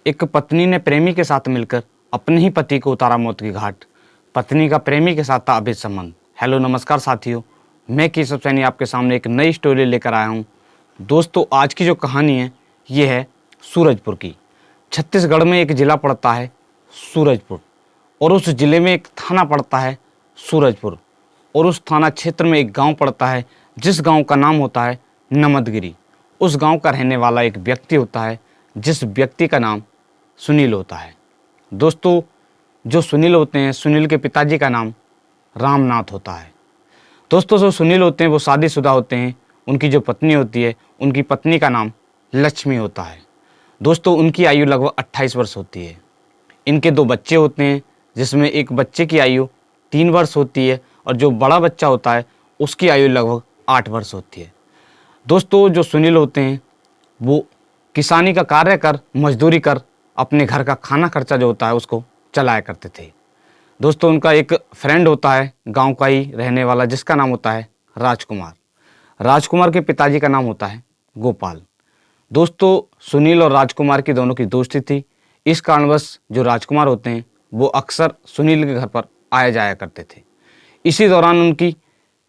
एक पत्नी ने प्रेमी के साथ मिलकर अपने ही पति को उतारा मौत की घाट। पत्नी का प्रेमी के साथ था अवैध संबंध। हेलो नमस्कार साथियों, मैं केशव सैनी आपके सामने एक नई स्टोरी लेकर आया हूँ। दोस्तों, आज की जो कहानी है ये है सूरजपुर की। छत्तीसगढ़ में एक ज़िला पड़ता है सूरजपुर, और उस ज़िले में एक थाना पड़ता है सूरजपुर, और उस थाना क्षेत्र में एक गांव पड़ता है जिस गांव का नाम होता है नमदगिरी। उस गांव का रहने वाला एक व्यक्ति होता है जिस व्यक्ति का नाम सुनील होता है। दोस्तों, जो सुनील होते हैं, सुनील के पिताजी का नाम रामनाथ होता है। दोस्तों, जो सुनील होते हैं वो शादीशुदा होते हैं। उनकी जो पत्नी होती है, उनकी पत्नी का नाम लक्ष्मी होता है। दोस्तों, उनकी आयु लगभग 28 वर्ष होती है। इनके 2 बच्चे होते हैं, जिसमें एक बच्चे की आयु 3 वर्ष होती है और जो बड़ा बच्चा होता है उसकी आयु लगभग 8 वर्ष होती है। दोस्तों, जो सुनील होते हैं वो किसानी का कार्य कर, मजदूरी कर अपने घर का खाना खर्चा जो होता है उसको चलाया करते थे। दोस्तों, उनका एक फ्रेंड होता है गांव का ही रहने वाला, जिसका नाम होता है राजकुमार। राजकुमार के पिताजी का नाम होता है गोपाल। दोस्तों, सुनील और राजकुमार की दोनों की दोस्ती थी। इस कारणवश जो राजकुमार होते हैं वो अक्सर सुनील के घर पर आया जाया करते थे। इसी दौरान उनकी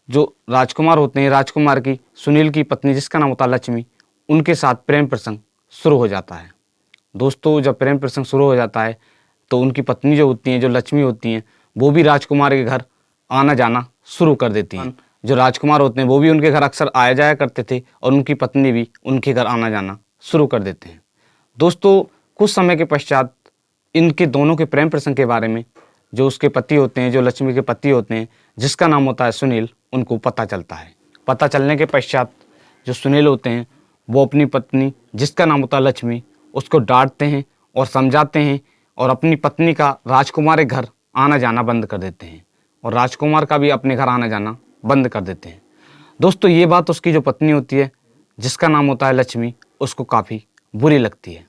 जो राजकुमार होते हैं, राजकुमार की सुनील की पत्नी जिसका नाम होता है लक्ष्मी, उनके साथ प्रेम प्रसंग शुरू हो जाता है। दोस्तों, जब प्रेम प्रसंग शुरू हो जाता है तो उनकी पत्नी जो होती हैं, जो लक्ष्मी होती हैं, वो भी राजकुमार के घर आना जाना शुरू कर देती हैं। जो राजकुमार होते हैं वो भी उनके घर अक्सर आया जाया करते थे और उनकी पत्नी भी उनके घर आना जाना शुरू कर देते हैं। दोस्तों, कुछ समय के पश्चात इनके दोनों के प्रेम प्रसंग के बारे में जो उसके पति होते हैं, जो लक्ष्मी के पति होते हैं, जिसका नाम होता है सुनील, उनको पता चलता है। पता चलने के पश्चात जो सुनील होते हैं वो अपनी पत्नी जिसका नाम होता है लक्ष्मी, उसको डांटते हैं और समझाते हैं और अपनी पत्नी का राजकुमार के घर आना जाना बंद कर देते हैं और राजकुमार का भी अपने घर आना जाना बंद कर देते हैं। दोस्तों, ये बात उसकी जो पत्नी होती है जिसका नाम होता है लक्ष्मी, उसको काफ़ी बुरी लगती है।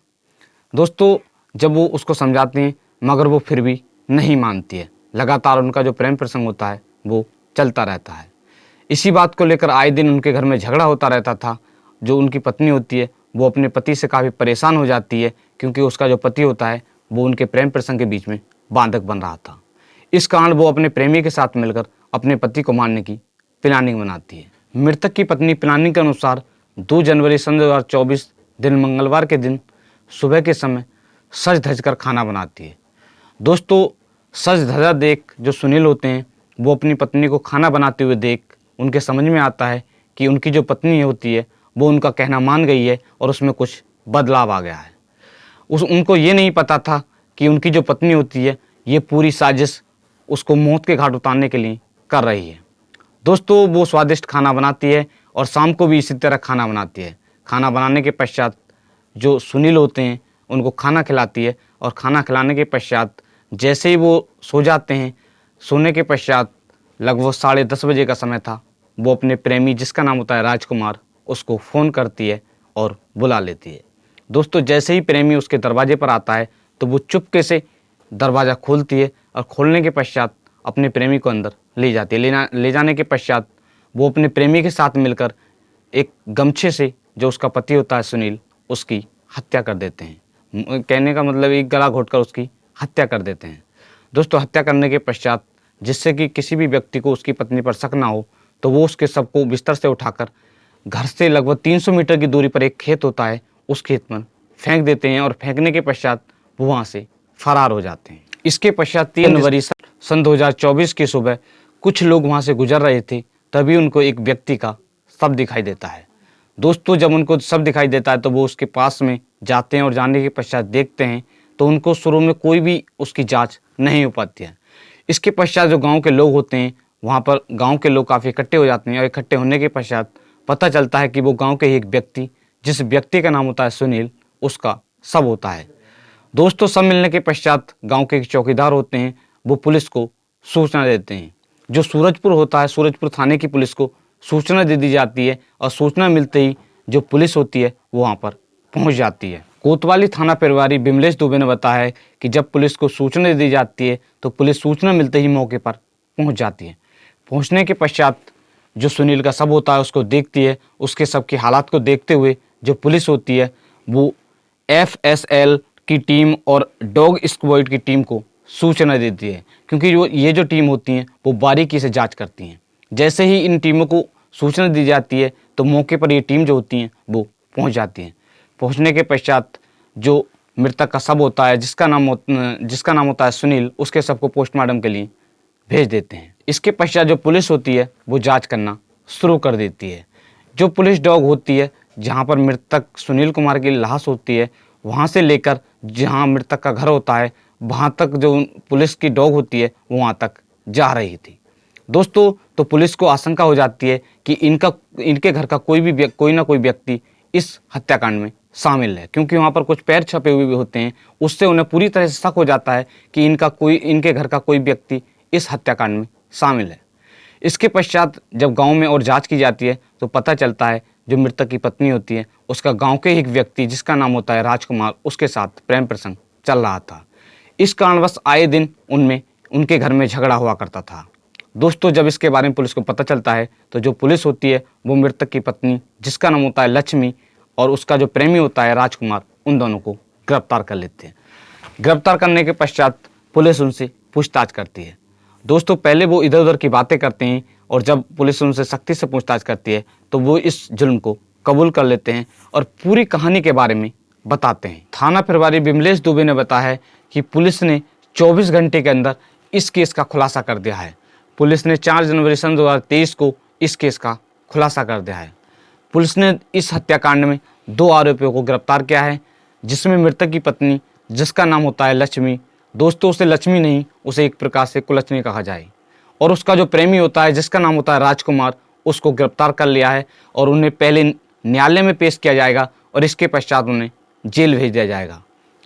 दोस्तों, जब वो उसको समझाते हैं मगर वो फिर भी नहीं मानती है। लगातार उनका जो प्रेम प्रसंग होता है वो चलता रहता है। इसी बात को लेकर आए दिन उनके घर में झगड़ा होता रहता था। जो उनकी पत्नी होती है वो अपने पति से काफ़ी परेशान हो जाती है, क्योंकि उसका जो पति होता है वो उनके प्रेम प्रसंग के बीच में बाधक बन रहा था। इस कारण वो अपने प्रेमी के साथ मिलकर अपने पति को मारने की प्लानिंग बनाती है। मृतक की पत्नी प्लानिंग के अनुसार 2 जनवरी सन 2024 दिन मंगलवार के दिन सुबह के समय सज धज कर खाना बनाती है। दोस्तों, सज धजा देख जो सुनील होते हैं वो अपनी पत्नी को खाना बनाते हुए देख उनके समझ में आता है कि उनकी जो पत्नी होती है वो उनका कहना मान गई है और उसमें कुछ बदलाव आ गया है। उनको ये नहीं पता था कि उनकी जो पत्नी होती है ये पूरी साजिश उसको मौत के घाट उतारने के लिए कर रही है। दोस्तों, वो स्वादिष्ट खाना बनाती है और शाम को भी इसी तरह खाना बनाती है। खाना बनाने के पश्चात जो सुनील होते हैं उनको खाना खिलाती है और खाना खिलाने के पश्चात जैसे ही वो सो जाते हैं, सोने के पश्चात लगभग 10:30 बजे का समय था, वो अपने प्रेमी जिसका नाम होता है राजकुमार, उसको फ़ोन करती है और बुला लेती है। दोस्तों, जैसे ही प्रेमी उसके दरवाजे पर आता है तो वो चुपके से दरवाज़ा खोलती है और खोलने के पश्चात अपने प्रेमी को अंदर ले जाती है। ले जाने के पश्चात वो अपने प्रेमी के साथ मिलकर एक गमछे से जो उसका पति होता है सुनील, उसकी हत्या कर देते हैं। कहने का मतलब एक गला घोंटकर उसकी हत्या कर देते हैं। दोस्तों, हत्या करने के पश्चात जिससे कि किसी भी व्यक्ति को उसकी पत्नी पर शक ना हो, तो वो उसके शव को बिस्तर से उठाकर घर से लगभग 300 मीटर की दूरी पर एक खेत होता है, उस खेत में फेंक देते हैं और फेंकने के पश्चात वो वहाँ से फरार हो जाते हैं। इसके पश्चात 3 जनवरी सन 2024 की सुबह कुछ लोग वहाँ से गुजर रहे थे, तभी उनको एक व्यक्ति का शव दिखाई देता है। दोस्तों, जब उनको शव दिखाई देता है तो वो उसके पास में जाते हैं और जाने के पश्चात देखते हैं तो उनको शुरू में कोई भी उसकी जाँच नहीं हो पाती है। इसके पश्चात जो गाँव के लोग होते हैं, वहाँ पर गाँव के लोग काफ़ी इकट्ठे हो जाते हैं और इकट्ठे होने के पश्चात पता चलता है कि वो गांव के ही एक व्यक्ति, जिस व्यक्ति का नाम होता है सुनील, उसका शव होता है। दोस्तों, शव मिलने के पश्चात गांव के एक चौकीदार होते हैं, वो पुलिस को सूचना देते हैं। जो सूरजपुर होता है, सूरजपुर थाने की पुलिस को सूचना दे दी जाती है और सूचना मिलते ही जो पुलिस होती है वो वहाँ पर पहुँच जाती है। कोतवाली थाना प्रभारी बिमलेश दुबे ने बताया है कि जब पुलिस को सूचना दे दी जाती है तो पुलिस सूचना मिलते ही मौके पर पहुँच जाती है। पहुँचने के पश्चात जो सुनील का शव होता है उसको देखती है। उसके शव की हालात को देखते हुए जो पुलिस होती है वो FSL की टीम और डॉग स्क्वाड की टीम को सूचना देती है, क्योंकि ये जो टीम होती हैं वो बारीकी से जांच करती हैं। जैसे ही इन टीमों को सूचना दी जाती है तो मौके पर ये टीम जो होती हैं वो पहुंच जाती हैं। पहुंचने के पश्चात जो मृतक का शव होता है, जिसका नाम होता है सुनील, उसके शव को पोस्टमार्टम के लिए भेज देते हैं। इसके पश्चात जो पुलिस होती है वो जांच करना शुरू कर देती है। जो पुलिस डॉग होती है, जहां पर मृतक सुनील कुमार की लाश होती है, वहां से लेकर जहां मृतक का घर होता है वहां तक जो पुलिस की डॉग होती है वो वहां तक जा रही थी। दोस्तों, तो पुलिस को आशंका हो जाती है कि इनके घर का कोई ना कोई व्यक्ति इस हत्याकांड में शामिल है, क्योंकि वहाँ पर कुछ पैर छपे हुए भी होते हैं। उससे उन्हें पूरी तरह से शक हो जाता है कि इनके घर का कोई व्यक्ति इस हत्याकांड में शामिल है। इसके पश्चात जब गांव में और जांच की जाती है तो पता चलता है जो मृतक की पत्नी होती है उसका गांव के एक व्यक्ति, जिसका नाम होता है राजकुमार, उसके साथ प्रेम प्रसंग चल रहा था। इस कारणवश आए दिन उनके घर में झगड़ा हुआ करता था। दोस्तों, जब इसके बारे में पुलिस को पता चलता है तो जो पुलिस होती है वो मृतक की पत्नी, जिसका नाम होता है लक्ष्मी, और उसका जो प्रेमी होता है राजकुमार, उन दोनों को गिरफ्तार कर लेते हैं। गिरफ्तार करने के पश्चात पुलिस उनसे पूछताछ करती है। दोस्तों, पहले वो इधर उधर की बातें करते हैं और जब पुलिस उनसे सख्ती से पूछताछ करती है तो वो इस जुल्म को कबूल कर लेते हैं और पूरी कहानी के बारे में बताते हैं। थाना प्रभारी विमलेश दुबे ने बताया है कि पुलिस ने 24 घंटे के अंदर इस केस का खुलासा कर दिया है। पुलिस ने 4 जनवरी सन 2023 को इस केस का खुलासा कर दिया है। पुलिस ने इस हत्याकांड में 2 आरोपियों को गिरफ्तार किया है, जिसमें मृतक की पत्नी, जिसका नाम होता है लक्ष्मी, दोस्तों उसे लक्ष्मी नहीं, उसे एक प्रकार से कुलक्ष्मी कहा जाए, और उसका जो प्रेमी होता है, जिसका नाम होता है राजकुमार, उसको गिरफ्तार कर लिया है और उन्हें पहले न्यायालय में पेश किया जाएगा और इसके पश्चात उन्हें जेल भेज दिया जाएगा।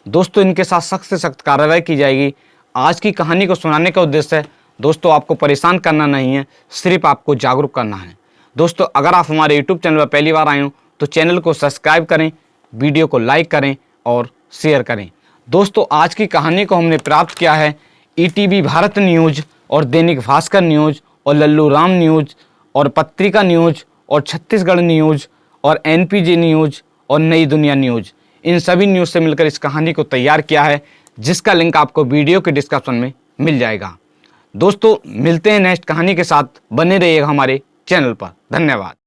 दोस्तों, इनके साथ सख्त से सख्त कार्रवाई की जाएगी। आज की कहानी को सुनाने का उद्देश्य है दोस्तों आपको परेशान करना नहीं है, सिर्फ आपको जागरूक करना है। दोस्तों, अगर आप हमारे यूट्यूब चैनल पर पहली बार आए हो तो चैनल को सब्सक्राइब करें, वीडियो को लाइक करें और शेयर करें। दोस्तों, आज की कहानी को हमने प्राप्त किया है ईटीवी भारत न्यूज़ और दैनिक भास्कर न्यूज़ और लल्लू राम न्यूज़ और पत्रिका न्यूज़ और छत्तीसगढ़ न्यूज़ और एनपीजे न्यूज़ और नई दुनिया न्यूज़, इन सभी न्यूज़ से मिलकर इस कहानी को तैयार किया है, जिसका लिंक आपको वीडियो के डिस्क्रिप्शन में मिल जाएगा। दोस्तों, मिलते हैं नेक्स्ट कहानी के साथ, बने रहिएगा हमारे चैनल पर। धन्यवाद।